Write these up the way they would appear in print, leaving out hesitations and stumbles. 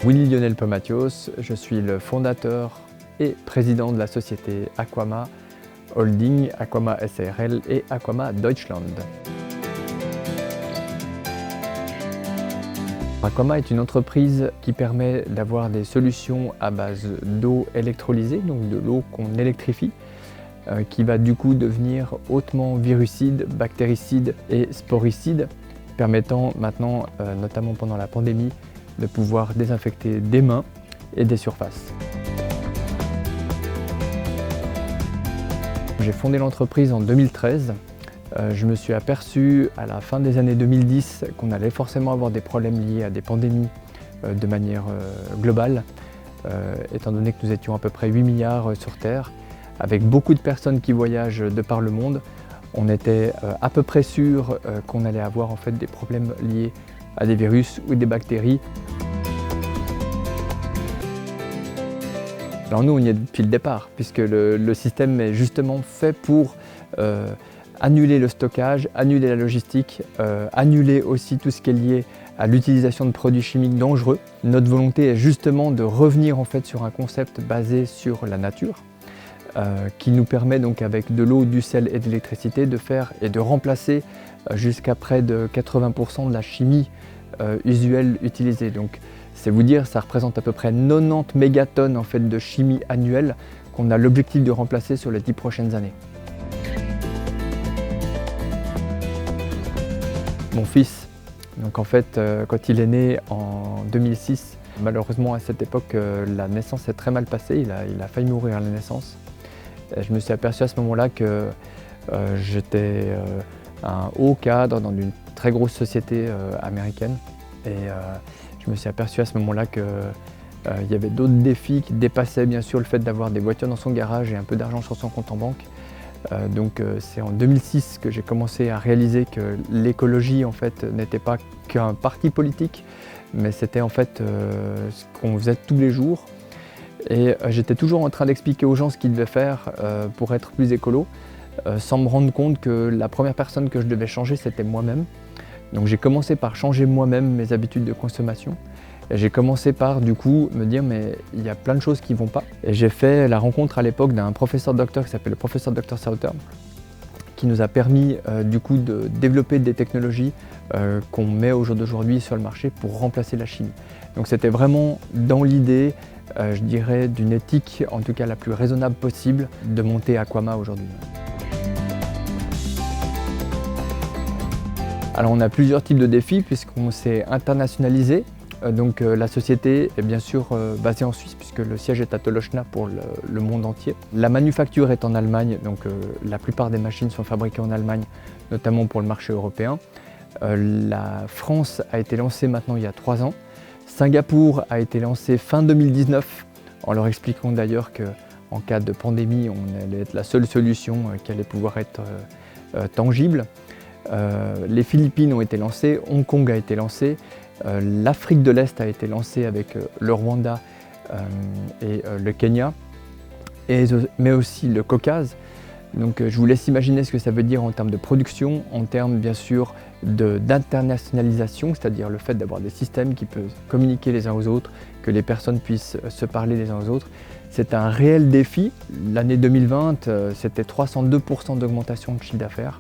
Willy Lionel Pomatios, je suis le fondateur et président de la société Aquama Holding, Aquama SARL et Aquama Deutschland. Aquama est une entreprise qui permet d'avoir des solutions à base d'eau électrolysée, donc de l'eau qu'on électrifie, qui va du coup devenir hautement virucide, bactéricide et sporicide, permettant maintenant, notamment pendant la pandémie, de pouvoir désinfecter des mains et des surfaces. J'ai fondé l'entreprise en 2013. Je me suis aperçu à la fin des années 2010 qu'on allait forcément avoir des problèmes liés à des pandémies de manière globale, étant donné que nous étions à peu près 8 milliards sur Terre, avec beaucoup de personnes qui voyagent de par le monde. On était à peu près sûr qu'on allait avoir en fait des problèmes liés à des virus ou des bactéries. Alors nous, on y est depuis le départ, puisque le système est justement fait pour annuler le stockage, annuler la logistique, annuler aussi tout ce qui est lié à l'utilisation de produits chimiques dangereux. Notre volonté est justement de revenir en fait sur un concept basé sur la nature, qui nous permet donc avec de l'eau, du sel et de l'électricité de faire et de remplacer jusqu'à près de 80% de la chimie usuelle utilisée. Donc c'est vous dire, ça représente à peu près 90 mégatonnes en fait, de chimie annuelle qu'on a l'objectif de remplacer sur les 10 prochaines années. Mon fils, donc en fait, quand il est né en 2006, malheureusement à cette époque, la naissance s'est très mal passée, il a failli mourir à la naissance. Et je me suis aperçu à ce moment-là que j'étais un haut cadre dans une très grosse société américaine. Et je me suis aperçu à ce moment-là qu'il y avait d'autres défis qui dépassaient bien sûr le fait d'avoir des voitures dans son garage et un peu d'argent sur son compte en banque. Donc c'est en 2006 que j'ai commencé à réaliser que l'écologie en fait n'était pas qu'un parti politique, mais c'était en fait ce qu'on faisait tous les jours. Et j'étais toujours en train d'expliquer aux gens ce qu'ils devaient faire pour être plus écolo, sans me rendre compte que la première personne que je devais changer, c'était moi-même. Donc j'ai commencé par changer moi-même mes habitudes de consommation. Et j'ai commencé par du coup me dire mais il y a plein de choses qui ne vont pas. Et j'ai fait la rencontre à l'époque d'un professeur docteur qui s'appelle le professeur Dr Sauter, qui nous a permis du coup de développer des technologies qu'on met au jour d'aujourd'hui sur le marché pour remplacer la chimie. Donc c'était vraiment dans l'idée, je dirais, d'une éthique, en tout cas la plus raisonnable possible, de monter Aquama aujourd'hui. Alors on a plusieurs types de défis puisqu'on s'est internationalisé. Donc la société est bien sûr basée en Suisse puisque le siège est à Tolocna pour le monde entier. La manufacture est en Allemagne, donc la plupart des machines sont fabriquées en Allemagne, notamment pour le marché européen. La France a été lancée maintenant il y a 3 ans. Singapour a été lancé fin 2019, en leur expliquant d'ailleurs qu'en cas de pandémie, on allait être la seule solution qui allait pouvoir être tangible. Les Philippines ont été lancées, Hong Kong a été lancé, l'Afrique de l'Est a été lancée avec le Rwanda et le Kenya, mais aussi le Caucase. Donc je vous laisse imaginer ce que ça veut dire en termes de production, en termes bien sûr d'internationalisation, c'est-à-dire le fait d'avoir des systèmes qui peuvent communiquer les uns aux autres, que les personnes puissent se parler les uns aux autres. C'est un réel défi. L'année 2020, c'était 302% d'augmentation de chiffre d'affaires.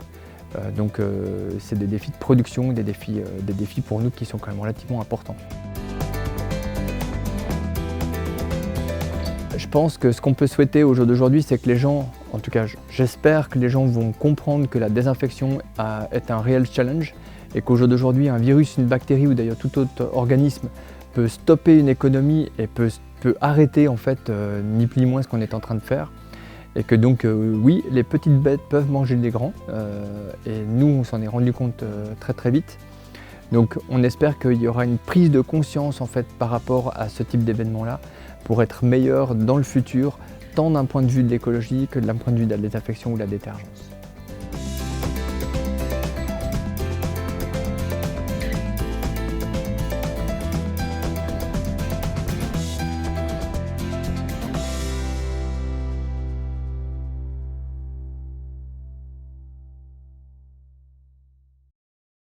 Donc c'est des défis de production, des défis pour nous qui sont quand même relativement importants. Je pense que ce qu'on peut souhaiter au jour d'aujourd'hui, c'est que les gens, en tout cas j'espère que les gens vont comprendre que la désinfection est un réel challenge et qu'au jour d'aujourd'hui, un virus, une bactérie ou d'ailleurs tout autre organisme peut stopper une économie et peut arrêter en fait ni plus ni moins ce qu'on est en train de faire. Et que donc oui, les petites bêtes peuvent manger des grands et nous on s'en est rendu compte très très vite. Donc on espère qu'il y aura une prise de conscience en fait par rapport à ce type d'événement-là pour être meilleur dans le futur, tant d'un point de vue de l'écologie que d'un point de vue de la désinfection ou de la détergence.